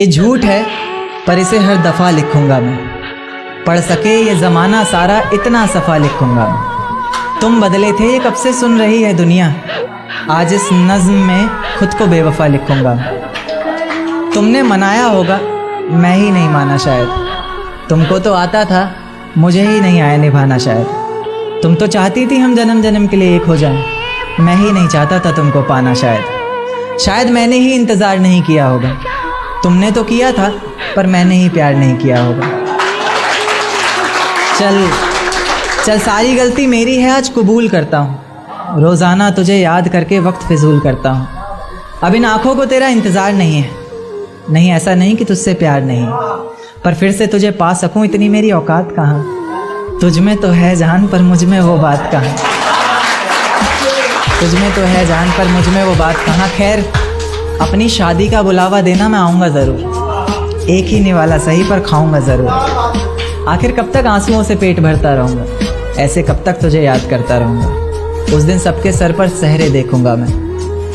ये झूठ है पर इसे हर दफ़ा लिखूंगा मैं। पढ़ सके ये ज़माना सारा इतना सफ़ा लिखूंगा मैं। तुम बदले थे ये कब से सुन रही है दुनिया, आज इस नज़्म में खुद को बेवफा लिखूंगा मैं। तुमने मनाया होगा मैं ही नहीं माना शायद, तुमको तो आता था मुझे ही नहीं आया निभाना शायद। तुम तो चाहती थी हम जन्म जन्म के लिए एक हो जाएं, मैं ही नहीं चाहता था तुमको पाना शायद मैंने ही इंतज़ार नहीं किया होगा। तुमने तो किया था पर मैंने ही प्यार नहीं किया होगा। चल सारी गलती मेरी है, आज कबूल करता हूँ। रोज़ाना तुझे याद करके वक्त फिजूल करता हूँ। अब इन आँखों को तेरा इंतज़ार नहीं है, नहीं ऐसा नहीं कि तुझसे प्यार नहीं, पर फिर से तुझे पा सकूँ इतनी मेरी औकात कहाँ। तुझ में तो है जान पर मुझ में वो बात कहाँ। तुझ में तो है जान पर मुझ में वो बात कहाँ। खैर अपनी शादी का बुलावा देना, मैं आऊँगा ज़रूर। एक ही निवाला सही पर खाऊँगा ज़रूर। आखिर कब तक आंसुओं से पेट भरता रहूँगा, ऐसे कब तक तुझे याद करता रहूँगा। उस दिन सबके सर पर सहरे देखूँगा मैं,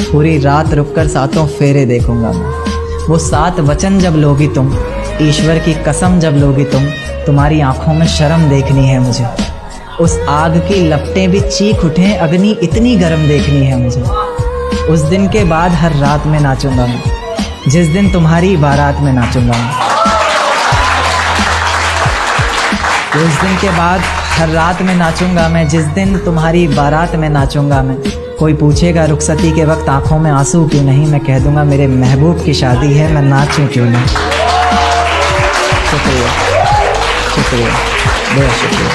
पूरी रात रुककर सातों फेरे देखूँगा मैं। वो 7 वचन जब लोगी तुम, ईश्वर की कसम जब लोगी तुम, तुम्हारी आँखों में शर्म देखनी है मुझे। उस आग की लपटें भी चीख उठें, अग्नि इतनी गर्म देखनी है मुझे। उस दिन के बाद हर रात में नाचूंगा मैं, जिस दिन तुम्हारी बारात में नाचूंगा मैं। उस दिन के बाद हर रात में नाचूंगा मैं, जिस दिन तुम्हारी बारात में नाचूंगा मैं। कोई पूछेगा रुखसती के वक्त आंखों में आंसू क्यों नहीं, मैं कह दूंगा मेरे महबूब की शादी है, मैं नाचूं क्यों नहीं। शुक्रिया शुक्रिया बहुत शुक्रिया।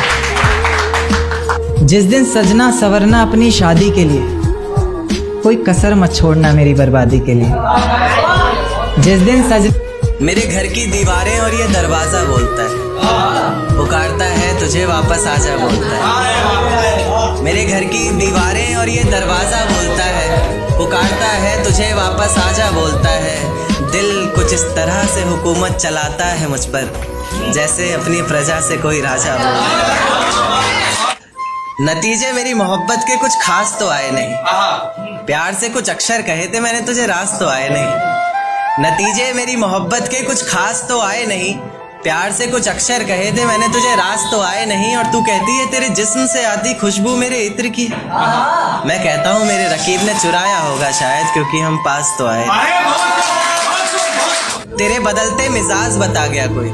जिस दिन सजना सवरना अपनी शादी के लिए, कोई कसर मत छोड़ना मेरी बर्बादी के लिए। जिस दिन मेरे घर की दीवारें और ये दरवाजा बोलता है, पुकारता है तुझे वापस आजा बोलता है। मेरे घर की दीवारें और ये दरवाजा बोलता है, पुकारता है तुझे वापस आजा बोलता है। दिल कुछ इस तरह से हुकूमत चलाता है मुझ पर, जैसे अपनी प्रजा से कोई राजा बोलता है। नतीजे मेरी मोहब्बत के कुछ खास तो आए नहीं, प्यार से कुछ अक्षर कहे थे मैंने तुझे, रास तो आए नहीं। नतीजे मेरी मोहब्बत के कुछ खास तो आए नहीं, प्यार से कुछ अक्षर कहे थे मैंने तुझे, रास तो आए नहीं। और तू कहती है तेरे जिस्म से आती खुशबू मेरे इत्र की, मैं कहता हूँ मेरे रकीब ने चुराया होगा शायद, क्योंकि हम पास तो आए। तेरे बदलते मिजाज बता गया कोई,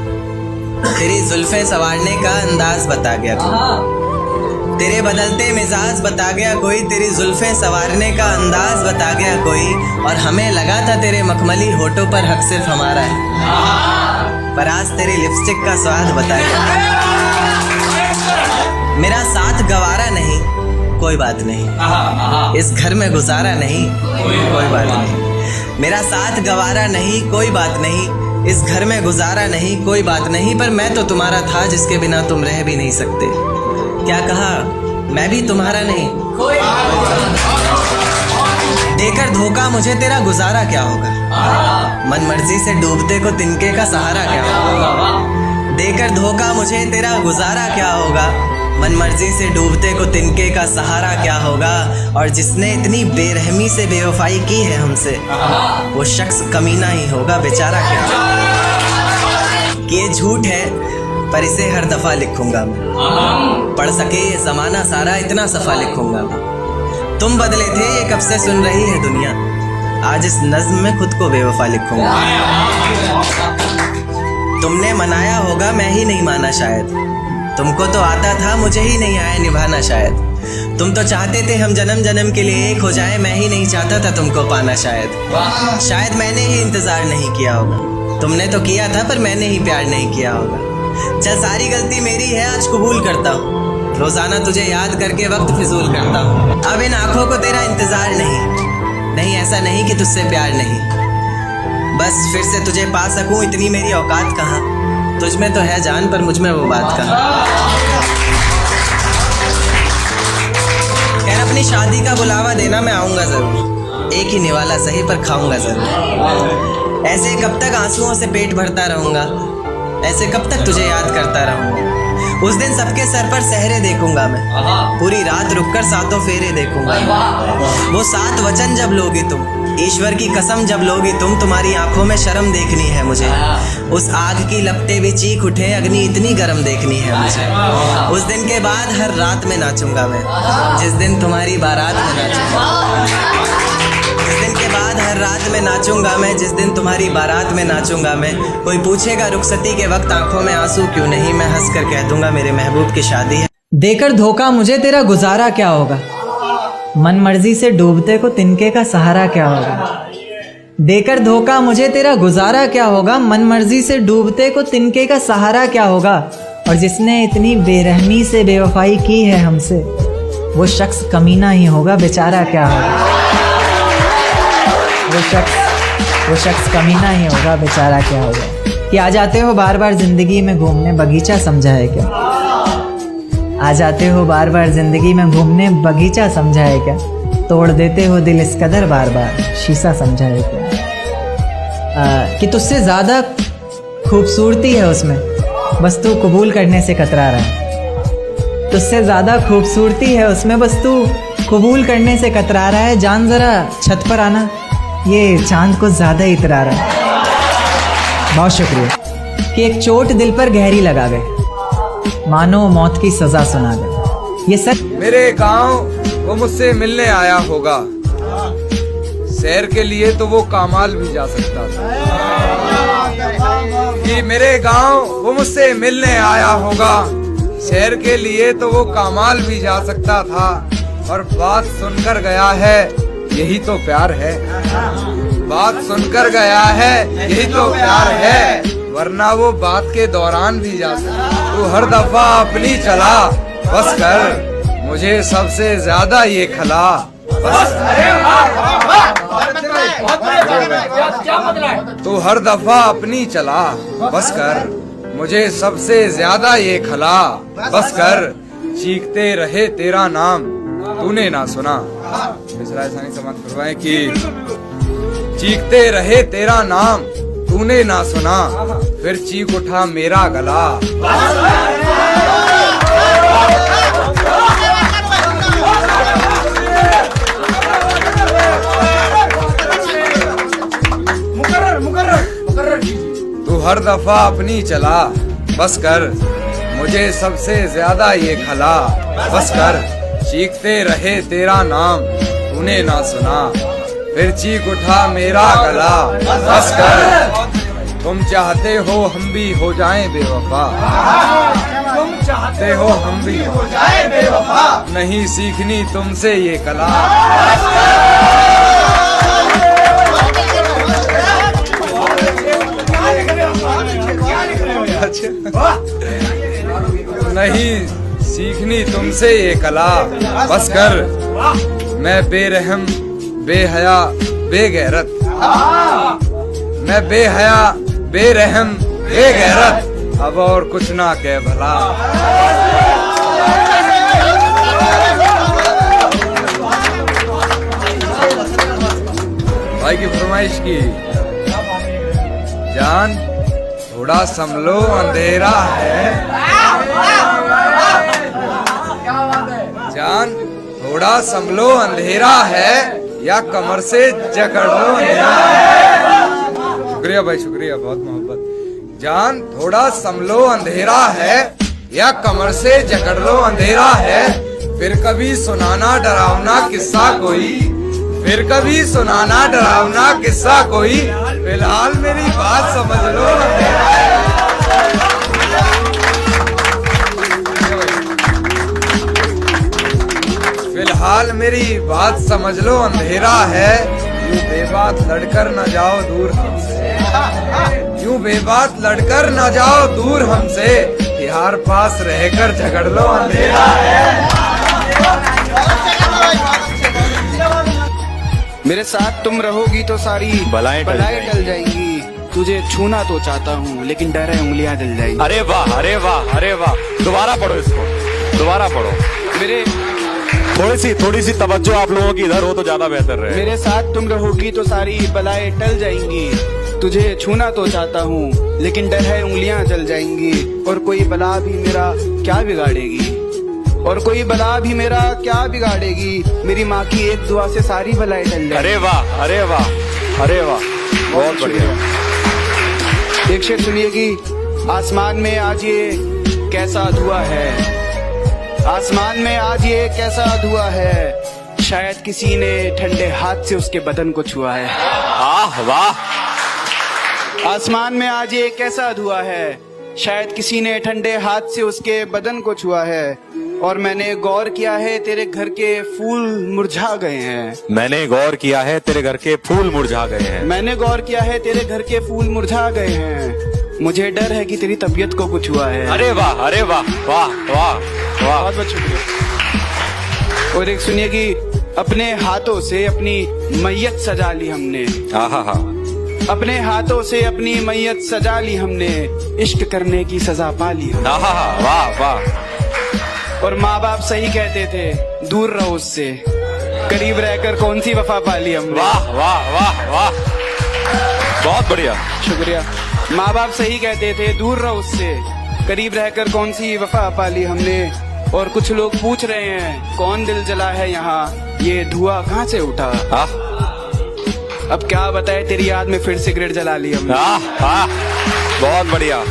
तेरी जुल्फे संवारने का अंदाज बता गया कोई। तेरे बदलते मिजाज बता गया कोई, तेरी जुल्फे संवारने का अंदाज बता गया कोई। और हमें लगा था तेरे मखमली होठों पर हक सिर्फ हमारा है, पर आज तेरी लिपस्टिक का स्वाद बता गया। मेरा साथ गवारा नहीं कोई बात नहीं, इस घर में गुजारा नहीं कोई बात नहीं। मेरा साथ गवारा नहीं कोई बात नहीं, इस घर में गुजारा नहीं कोई बात नहीं। पर मैं तो तुम्हारा था जिसके बिना तुम रह भी नहीं सकते। क्या कहा मैं भी तुम्हारा नहीं, देकर धोखा मुझे तेरा गुजारा क्या होगा। मन मर्जी से डूबते को तिनके का सहारा क्या होगा। देकर धोखा मुझे तेरा गुजारा क्या होगा, मन मर्जी से डूबते को तिनके का सहारा क्या होगा। और जिसने इतनी बेरहमी से बेवफाई की है हमसे, वो शख्स कमीना ही होगा बेचारा क्या होगा। कि ये झूठ है पर इसे हर दफ़ा लिखूंगा मैं। पढ़ सके ये ज़माना सारा इतना सफ़ा लिखूंगा मैं। तुम बदले थे ये कब से सुन रही है दुनिया, आज इस नज़्म में खुद को बेवफा लिखूंगा। तुमने मनाया होगा मैं ही नहीं माना शायद, तुमको तो आता था मुझे ही नहीं आया निभाना शायद। तुम तो चाहते थे हम जन्म जन्म के लिए एक हो जाए, मैं ही नहीं चाहता था तुमको पाना शायद मैंने ही इंतज़ार नहीं किया होगा। तुमने तो किया था पर मैंने ही प्यार नहीं किया होगा। चल सारी गलती मेरी है, आज कबूल करता हूँ। रोज़ाना तुझे याद करके वक्त फिजूल करता हूँ। अब इन आँखों को तेरा इंतज़ार नहीं ऐसा नहीं कि तुझसे प्यार नहीं, बस फिर से तुझे पा सकूँ इतनी मेरी औकात कहाँ। तुझ में तो है जान पर मुझ में वो बात कहाँ। खैर अपनी शादी का बुलावा देना, मैं आऊँगा ज़रूर। एक ही निवाला सही पर खाऊँगा ज़रूर। ऐसे कब तक आंसुओं से पेट भरता रहूँगा, ऐसे कब तक तुझे याद करता रहूँगा। उस दिन सबके सर पर सहरे देखूंगा मैं, पूरी रात रुककर सातों फेरे देखूंगा। वो 7 वचन जब लोगी तुम, ईश्वर की कसम जब लोगी तुम, तुम्हारी आंखों में शर्म देखनी है मुझे। उस आग की लपटें भी चीख उठे, अग्नि इतनी गर्म देखनी है मुझे। उस दिन के बाद हर रात में नाचूंगा मैं, जिस दिन तुम्हारी बारात में नाचूंगा। उस दिन के बाद हर रात में नाचूंगा मैं, जिस दिन तुम्हारी बारात में नाचूंगा मैं। कोई पूछेगा रुखसती के वक्त आंखों में आंसू क्यों नहीं, मैं हंस कर कह दूंगा मेरे महबूब की शादी है। देकर धोखा मुझे तेरा गुजारा क्या होगा, मन मर्जी से डूबते को तिनके का सहारा क्या होगा। देकर धोखा मुझे तेरा गुजारा क्या होगा, मन मर्जी से डूबते को तिनके का सहारा क्या होगा। और जिसने इतनी बेरहमी से बेवफाई की है हमसे, वो शख्स कमीना ही होगा, बेचारा क्या होगा। वो शख्स कमीना ही होगा, बेचारा क्या होगा। कि आ जाते हो बार बार जिंदगी में घूमने, बगीचा समझा है क्या। आ जाते हो बार बार जिंदगी में घूमने, बगीचा समझा है क्या। तोड़ देते हो दिल इस कदर बार बार, शीशा समझा है क्या। कि तुझसे ज़्यादा खूबसूरती है उसमें, बस तू कबूल करने से कतरा रहा है। तुझसे ज़्यादा खूबसूरती है उसमें, बस तू कबूल करने से कतरा रहा है। जान ज़रा छत पर आना, ये चांद को ज़्यादा ही इतरा रहा है। बहुत शुक्रिया। कि एक चोट दिल पर गहरी लगा गए, मानो मौत की सज़ा सुना गए। ये सच। मेरे गांव वो मुझसे मिलने आया होगा, सैर के लिए तो वो कामाल भी जा सकता था। कि मेरे गांव वो मुझसे मिलने आया होगा, सैर के लिए तो वो कामाल भी जा सकता था। और बात सुनकर गया है, यही तो प्यार है। बात सुनकर गया है, यही तो प्यार है, वरना वो बात के दौरान भी जा सकता। तू हर दफा अपनी चला, बस कर मुझे सबसे ज्यादा ये खला। तू हर दफा अपनी चला, बस कर मुझे सबसे ज्यादा ये खला। बस कर चीखते रहे तेरा नाम, तूने ना सुना। कि चीखते रहे तेरा नाम, तूने ना सुना, फिर चीख उठा मेरा गला। तू हर दफा अपनी चला, बस कर मुझे सबसे ज्यादा ये खला। बस कर चीखते रहे तेरा नाम, तूने ना सुना, फिर चीख उठा मेरा गला। बस कर तुम चाहते हो हम भी हो जाएं बेवफा, तुम चाहते हो हम भी हो जाएं बेवफा, नहीं सीखनी तुमसे ये कला। नहीं सीखनी तुमसे ये कला। बस कर मैं बेरहम बेहया बेगैरत, मैं बेहया बेरहम बेगैरत, अब और कुछ ना कह भला। भाई की फरमाइश की, जान थोड़ा संभलो अंधेरा है, जान थोड़ा संभलो अंधेरा है, या कमर से जकड़ लो अंधेरा है। शुक्रिया भाई शुक्रिया, बहुत मोहब्बत। जान थोड़ा संभलो अंधेरा है, या कमर से जकड़ लो अंधेरा है, फिर कभी सुनाना डरावना किस्सा कोई, फिर कभी सुनाना डरावना किस्सा कोई, फिलहाल मेरी बात समझ लो अंधेरा है। फिलहाल मेरी बात समझ लो अंधेरा है, यूं बेबात लड़कर न जाओ दूर हमसे, यूं बेबात लड़कर न जाओ दूर हमसे, यार पास रहकर झगड़ लो अंधेरा है। मेरे साथ तुम रहोगी तो सारी बलाएं टल जाएंगी, तुझे छूना तो चाहता हूँ लेकिन डर है उंगलियां जल जाएंगी। अरे वाह अरे वाह अरे वाह, दोबारा पढ़ो इसको, दोबारा पढ़ो। मेरे थोड़ी सी तवज्जो आप लोगों की इधर हो तो ज्यादा बेहतर रहे। मेरे साथ तुम रहोगी तो सारी बलाएं टल जाएंगी, तुझे छूना तो चाहता हूँ लेकिन डर है उंगलियां जल जाएंगी, और कोई बला भी मेरा क्या बिगाड़ेगी, और कोई बला भी मेरा क्या बिगाड़ेगी, मेरी माँ की एक दुआ से सारी बलाएं टल जाएगी। अरे वाह, अरे वाह, अरे वाह, बहुत बढ़िया। एक शेर सुनिए कि आसमान में आज ये कैसा धुआं है, आसमान में आज ये कैसा धुआं है, शायद किसी ने ठंडे हाथ से उसके बदन को छुआ है। आह वाह, आसमान में आज ये कैसा धुआं है, शायद किसी ने ठंडे हाथ से उसके बदन को छुआ है। और मैंने गौर किया है तेरे घर के फूल मुरझा गए हैं, मैंने गौर किया है तेरे घर के फूल मुरझा गए हैं, मैंने गौर किया है तेरे घर के फूल मुरझा गए हैं, मुझे डर है कि तेरी तबीयत को कुछ हुआ है। अरे वाह, अरे वाह, वाह वाह वाह, बहुत बहुत शुक्रिया। और एक सुनिए कि अपने हाथों से अपनी मैयत सजा ली हमने, आहा हा, अपने हाथों से अपनी मैयत सजा ली हमने, इश्क करने की सजा पा ली हमने। आहा हा, वाह वाह। और माँ बाप सही कहते थे दूर रहो उससे, करीब रहकर कौन सी वफा पाली हमने। वाह वाह वाह वाह, बहुत बढ़िया, शुक्रिया। माँ बाप सही कहते थे दूर रहो उससे, करीब रहकर कौन सी वफा पाली हमने। और कुछ लोग पूछ रहे हैं कौन दिल जला है यहाँ, ये धुआं कहाँ से उठा। अब क्या बताए तेरी याद में फिर सिगरेट जला ली हमने। बहुत बढ़िया।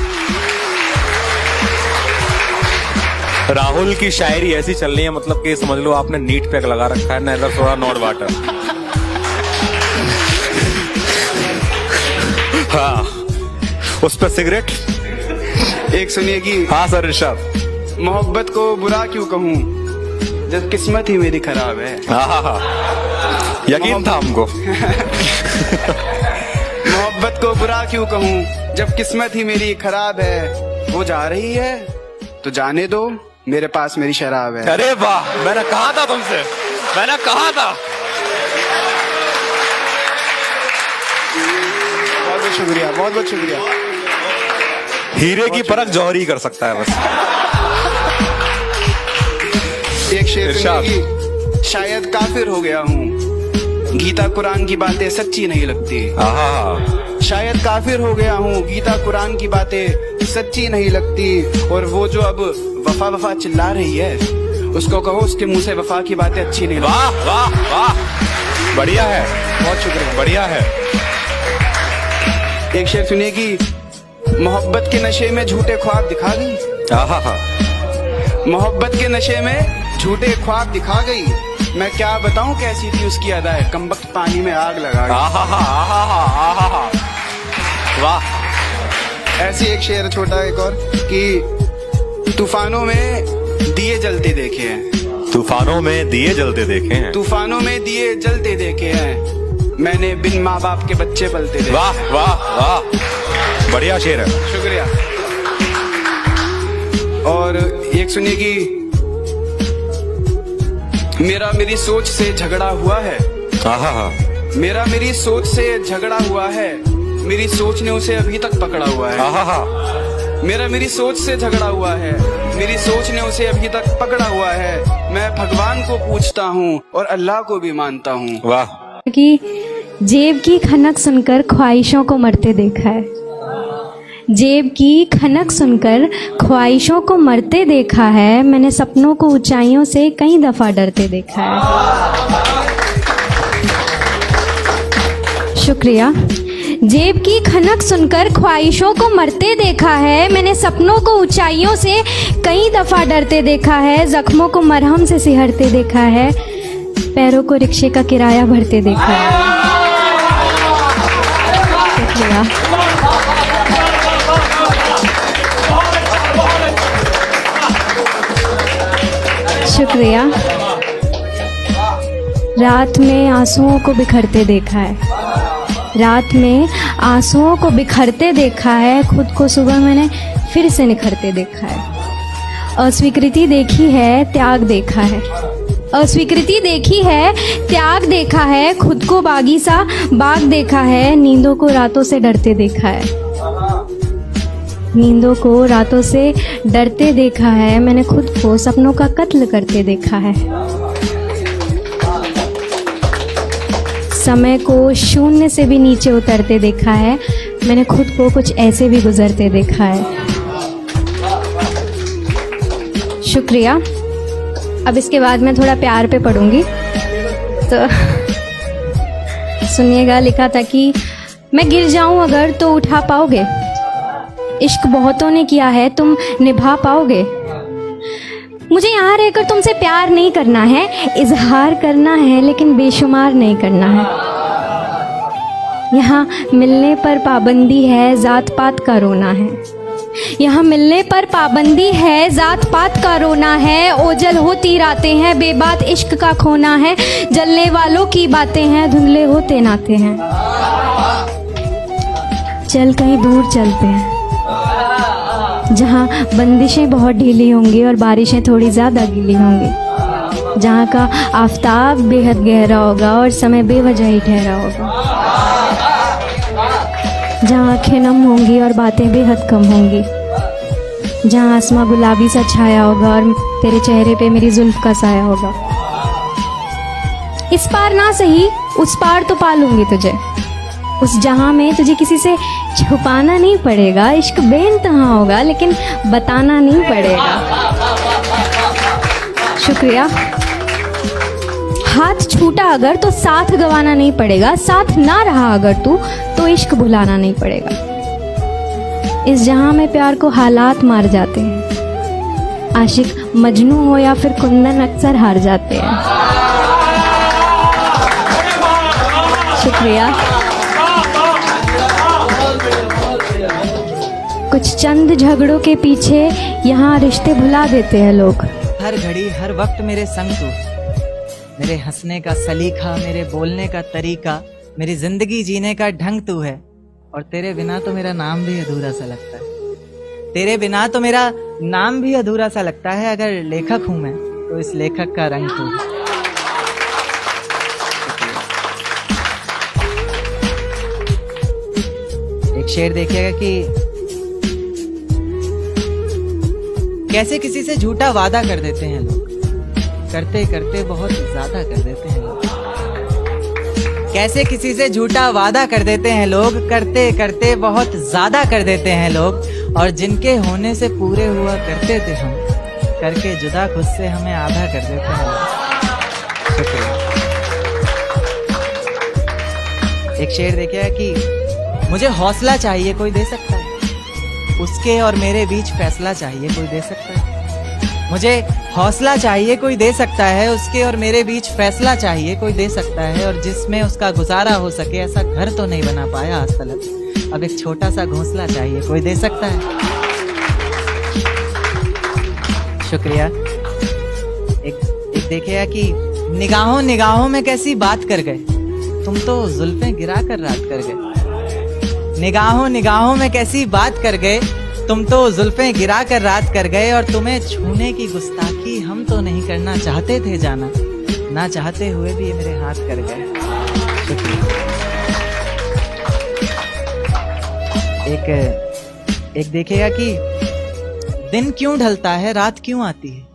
राहुल की शायरी ऐसी चल रही है, मतलब कि समझ लो आपने नीट पैक लगा रखा है, नेदर सोडा नॉट वाटर। हाँ, उस पर सिगरेट। एक सुनिए कि हाँ सर इरशाद। मोहब्बत को बुरा क्यों कहूँ जब किस्मत ही मेरी खराब है। यकीन था हमको। मोहब्बत को बुरा क्यों कहूँ जब किस्मत ही मेरी खराब है, वो जा रही है तो जाने दो, मेरे पास मेरी शराब है। अरे वाह, मैंने कहा था तुमसे, मैंने कहा था। बहुत बहुत शुक्रिया, बहुत बहुत शुक्रिया। हीरे की परख जौहरी कर सकता है बस। एक शेर इरशाद। सुनिए कि शायद काफिर हो गया हूँ, गीता कुरान की बातें सच्ची नहीं लगती। शायद काफिर हो गया हूँ, गीता कुरान की बातें सच्ची नहीं लगती। और वो जो अब वफा वफा चिल्ला रही है, उसको कहो उसके मुंह से वफा की बातें अच्छी नहीं लगती। वाह वाह वाह, बढ़िया है, बहुत शुक्रिया, बढ़िया है। एक शेर सुनिए कि मोहब्बत के नशे में झूठे ख्वाब दिखा गई, मोहब्बत के नशे में झूठे ख्वाब दिखा गई। मैं क्या बताऊं कैसी थी उसकी अदाएं, कमबख्त पानी में आग लगा गई। वाह। ऐसी एक शेर छोटा एक और कि तूफानों में दिए जलते देखे हैं, तूफानों में दिए जलते देखे हैं, तूफानों में दिए जलते देखे हैं, मैंने बिन माँ बाप के बच्चे पलते देखे। वाह वाह वाह, बढ़िया शेर है। शुक्रिया। और एक सुनिए कि मेरा मेरी सोच से झगड़ा हुआ है, मेरा मेरी सोच से झगड़ा हुआ है, मेरी सोच ने उसे अभी तक पकड़ा हुआ है। मेरा मेरी सोच से झगड़ा हुआ है, मेरी सोच ने उसे अभी तक पकड़ा हुआ है। मैं भगवान को पूछता हूँ और अल्लाह को भी मानता हूँ। वाह। कि जेब की खनक सुनकर ख्वाहिशों को मरते देखा है, जेब की खनक सुनकर ख्वाहिशों को मरते देखा है, मैंने सपनों को ऊंचाइयों से कई दफा डरते देखा है। शुक्रिया। जेब की खनक सुनकर ख्वाहिशों को मरते देखा है, मैंने सपनों को ऊंचाइयों से कई दफा डरते देखा है, जख्मों को मरहम से सिहरते देखा है, पैरों को रिक्शे का किराया भरते देखा है। शुक्रिया। शुक्रिया। रात में आंसुओं को बिखरते देखा है, रात में आंसुओं को बिखरते देखा है, खुद को सुबह मैंने फिर से निखरते देखा है। अस्वीकृति देखी है, त्याग देखा है, अस्वीकृति देखी है, त्याग देखा है, खुद को बागी सा बाग देखा है, नींदों को रातों से डरते देखा है, नींदों को रातों से डरते देखा है, मैंने खुद को सपनों का कत्ल करते देखा है। समय को शून्य से भी नीचे उतरते देखा है, मैंने खुद को कुछ ऐसे भी गुजरते देखा है। शुक्रिया। अब इसके बाद मैं थोड़ा प्यार पे पढ़ूंगी। तो सुनिएगा, लिखा था कि मैं गिर जाऊं अगर तो उठा पाओगे, इश्क बहुतों ने किया है तुम निभा पाओगे। मुझे यहाँ रहकर तुमसे प्यार नहीं करना है, इजहार करना है लेकिन बेशुमार नहीं करना है। यहाँ मिलने पर पाबंदी है, जात पात का रोना है। यहाँ मिलने पर पाबंदी है, जात पात का रोना है। ओझल होती रातें हैं, बेबात इश्क का खोना है। जलने वालों की बातें हैं, धुंधले होते नाते हैं। चल कहीं दूर चलते हैं, जहाँ बंदिशें बहुत ढीली होंगी और बारिशें थोड़ी ज़्यादा गीली होंगी। जहाँ का आफताब बेहद गहरा होगा और समय बेवजह ही ठहरा होगा। जहाँ आँखें नम होंगी और बातें बेहद कम होंगी। जहाँ आसमां गुलाबी सा छाया होगा और तेरे चेहरे पे मेरी जुल्फ का साया होगा। इस पार ना सही उस पार तो पालूंगी तुझे। उस जहाँ में तुझे किसी से छुपाना नहीं पड़ेगा। इश्क बेइंतहा होगा लेकिन बताना नहीं पड़ेगा। शुक्रिया। हाथ छूटा अगर तो साथ गंवाना नहीं पड़ेगा। साथ ना रहा अगर तू तो इश्क भुलाना नहीं पड़ेगा। इस जहां में प्यार को हालात मार जाते हैं। आशिक मजनू हो या फिर कुंदन अक्सर हार जाते हैं। शुक्रिया। कुछ चंद झगड़ों के पीछे यहाँ रिश्ते भुला देते हैं लोग। हर घड़ी हर वक्त मेरे संग तू, मेरे हंसने का सलीका, मेरे बोलने का तरीका, मेरी जिंदगी जीने का ढंग तू है। और तेरे बिना तो मेरा नाम भी अधूरा सा लगता है। तेरे बिना तो मेरा नाम भी अधूरा सा लगता है। अगर लेखक हूं मैं तो इस लेखक का रंग तू है। एक शेर देखिएगा कि कैसे किसी से झूठा वादा कर देते हैं लोग, करते करते बहुत ज्यादा कर देते हैं लोग। कैसे किसी से झूठा वादा कर देते हैं लोग, करते करते बहुत ज्यादा कर देते हैं लोग। और जिनके होने से पूरे हुआ करते थे हम, करके जुदा खुद से हमें आधा कर देते हैं लोग। शुक्रिया। एक शेर देखिए कि मुझे हौसला चाहिए कोई दे सकता है, उसके और मेरे बीच फैसला चाहिए कोई दे सकता है। मुझे हौसला चाहिए कोई दे सकता है, उसके और मेरे बीच फैसला चाहिए कोई दे सकता है। और जिसमें उसका गुजारा हो सके ऐसा घर तो नहीं बना पाया आज तक। अब एक छोटा सा घोंसला चाहिए कोई दे सकता है। शुक्रिया। एक देखिएगा कि निगाहों निगाहों में कैसी बात कर गए, तुम तो जुल्फें गिरा कर रात कर गए। निगाहों निगाहों में कैसी बात कर गए, तुम तो जुल्फें गिरा कर रात कर गए। और तुम्हें छूने की गुस्ताखी हम तो नहीं करना चाहते थे जाना, ना चाहते हुए भी ये मेरे हाथ कर गए। एक देखिएगा कि दिन क्यों ढलता है रात क्यों आती है,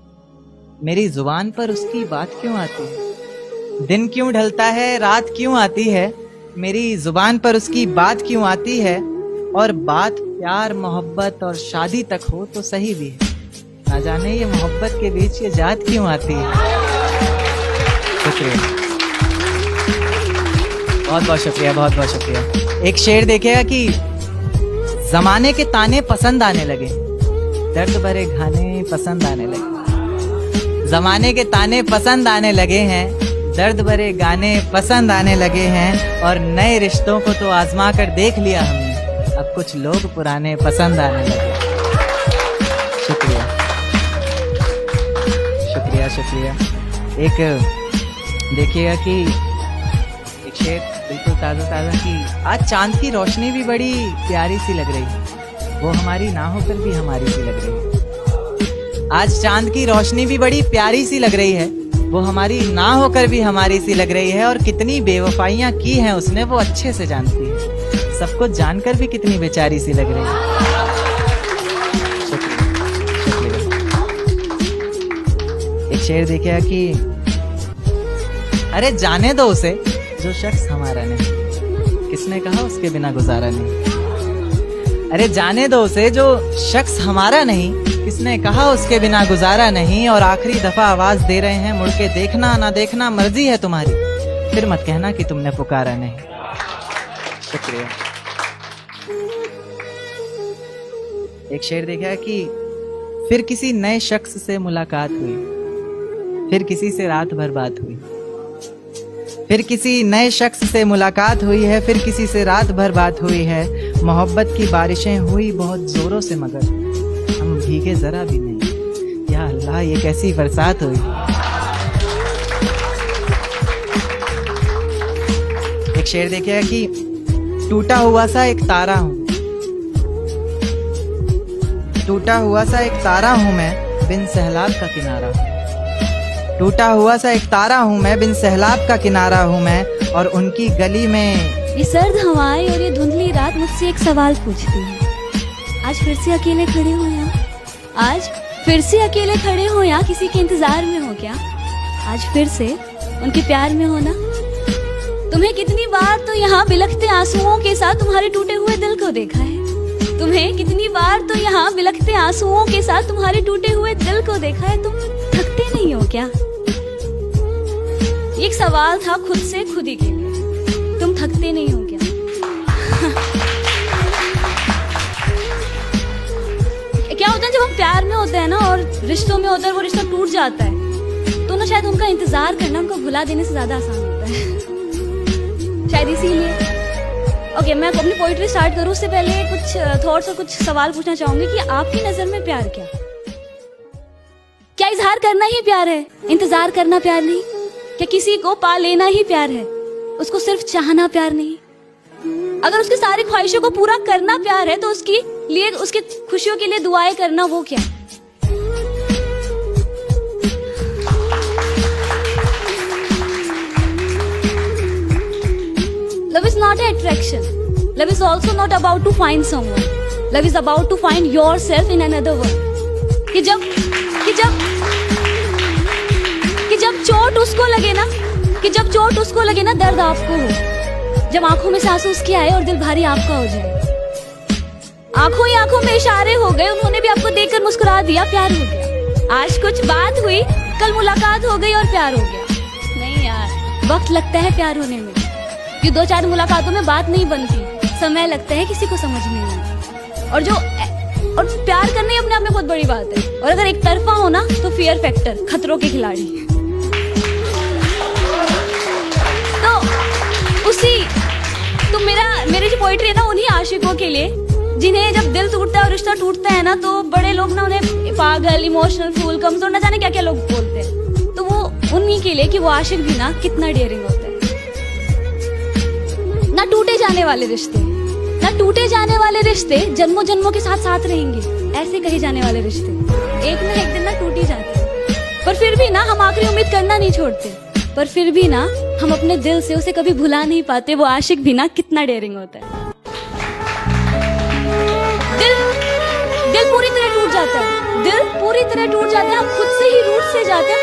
मेरी जुबान पर उसकी बात क्यों आती है। दिन क्यों ढलता है रात क्यों आती है, मेरी जुबान पर उसकी बात क्यों आती है। और बात प्यार मोहब्बत और शादी तक हो तो सही भी है, ना जाने ये मोहब्बत के बीच ये जात क्यों आती है। शुक्रिया, बहुत बहुत शुक्रिया, बहुत बहुत शुक्रिया। एक शेर देखिएगा कि जमाने के ताने पसंद आने लगे, दर्द भरे गाने पसंद आने लगे। जमाने के ताने पसंद आने लगे हैं, दर्द भरे गाने पसंद आने लगे हैं। और नए रिश्तों को तो आजमा कर देख लिया हमने, अब कुछ लोग पुराने पसंद आने लगे। शुक्रिया शुक्रिया शुक्रिया। एक देखिएगा कि एक शेर बिल्कुल ताज़ा ताज़ा कि आज चांद की रोशनी भी बड़ी प्यारी सी लग रही है, वो हमारी ना होकर भी हमारी सी लग रही है। आज चांद की रोशनी भी बड़ी प्यारी सी लग रही है, वो हमारी ना होकर भी हमारी सी लग रही है। और कितनी बेवफाइयां की हैं उसने वो अच्छे से जानती है, सब कुछ जानकर भी कितनी बेचारी सी लग रही है। एक शेर देखिए कि अरे जाने दो उसे जो शख्स हमारा नहीं, किसने कहा उसके बिना गुजारा नहीं। अरे जाने दो उसे, जो शख्स हमारा नहीं, किसने कहा उसके बिना गुजारा नहीं। और आखिरी दफा आवाज दे रहे हैं, मुड़ के देखना ना देखना मर्जी है तुम्हारी, फिर मत कहना कि तुमने पुकारा नहीं। शुक्रिया। एक शेर देखा कि फिर किसी नए शख्स से मुलाकात हुई, फिर किसी से रात भर बात हुई। फिर किसी नए शख्स से मुलाकात हुई है, फिर किसी से रात भर बात हुई है। मोहब्बत की बारिशें हुई बहुत जोरों से, मगर हम भीगे जरा भी नहीं। या अल्लाह, ये कैसी बरसात हुई। एक शेर देखिए कि टूटा हुआ सा एक तारा हूं, टूटा हुआ सा एक तारा हूं मैं, बिन सहलाब का किनारा। टूटा हुआ सा एक तारा हूं मैं, बिन सहलाब का किनारा हूं मैं। और उनकी गली में ये सर्द हवाएं और ये धुंधली रात मुझसे एक सवाल पूछती है। आज फिर से अकेले खड़े हो यहाँ, आज फिर से अकेले खड़े हो यहाँ, किसी के इंतजार में हो क्या? आज फिर से उनके प्यार में हो ना? तुम्हें कितनी बार तो यहाँ बिलखते आंसुओं के साथ तुम्हारे टूटे हुए दिल को देखा है। तुम्हें कितनी बार तो यहाँ बिलखते आंसुओं के साथ तुम्हारे टूटे हुए दिल को देखा है। तुम थकते नहीं हो क्या? एक सवाल था खुद से खुद ही के लिए, तुम थकते नहीं हो क्या? क्या होता है जब हम प्यार में होते हैं ना और रिश्तों में होते हैं, वो रिश्ता टूट जाता है तो ना शायद उनका इंतजार करना उनको भुला देने से ज्यादा आसान होता है। शायद इसीलिए। ओके, मैं अपनी पोइट्री स्टार्ट करूं उससे पहले कुछ थॉट्स और कुछ सवाल पूछना चाहूंगी कि आपकी नजर में प्यार क्या इजहार करना ही प्यार है? इंतजार करना प्यार नहीं? क्या किसी को पा लेना ही प्यार है? उसको सिर्फ चाहना प्यार नहीं? अगर उसकी सारी ख्वाहिशों को पूरा करना प्यार है तो उसकी लिए, उसकी खुशियों के लिए दुआएं करना वो क्या? Love is not an attraction. Love is also not about to find someone. Love is about to find yourself in another one. कि जब चोट उसको लगे ना, कि जब चोट उसको लगे ना, दर्द आपको हो। जब आंखों में से आंसू उसके आए और दिल भारी आपका हो जाए। आंखों ही आंखों में इशारे हो गए, उन्होंने भी आपको देखकर मुस्कुरा दिया, प्यार हो गया। आज कुछ बात हुई, कल मुलाकात हो गई और प्यार हो गया। नहीं यार, वक्त लगता है प्यार होने में। ये 2-4 मुलाकातों में बात नहीं बनती, समय लगता है किसी को समझने में। और प्यार करना ही अपने आप में बहुत बड़ी बात है। और अगर एक तरफा हो ना तो फियर फैक्टर, खतरों के खिलाड़ी। तो मेरी जो पोइट्री है ना, उन्हीं आशिकों के लिए जिन्हें जब दिल टूटता है और रिश्ता टूटता है ना, तो बड़े लोग ना उन्हें पागल, इमोशनल, फूल, कमजोर, ना जाने क्या क्या लोग बोलते हैं। तो वो उन्हीं के लिए कि वो आशिक भी ना कितना डेयरिंग होता है। ना टूटे जाने वाले रिश्ते, ना टूटे जाने वाले रिश्ते जन्मों जन्मों के साथ साथ रहेंगे, ऐसे कहे जाने वाले रिश्ते एक न एक दिन ना टूट ही जाते हैं। पर फिर भी ना हम आखिरी उम्मीद करना नहीं छोड़ते। पर फिर भी ना हम अपने दिल से उसे कभी भुला नहीं पाते। वो आशिक भी ना कितना डेयरिंग होता है। दिल पूरी तरह टूट जाता है, दिल पूरी तरह टूट जाता है, हम खुद से ही रूठ से जाते हैं।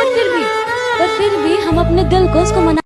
पर फिर भी हम अपने दिल को उसको मना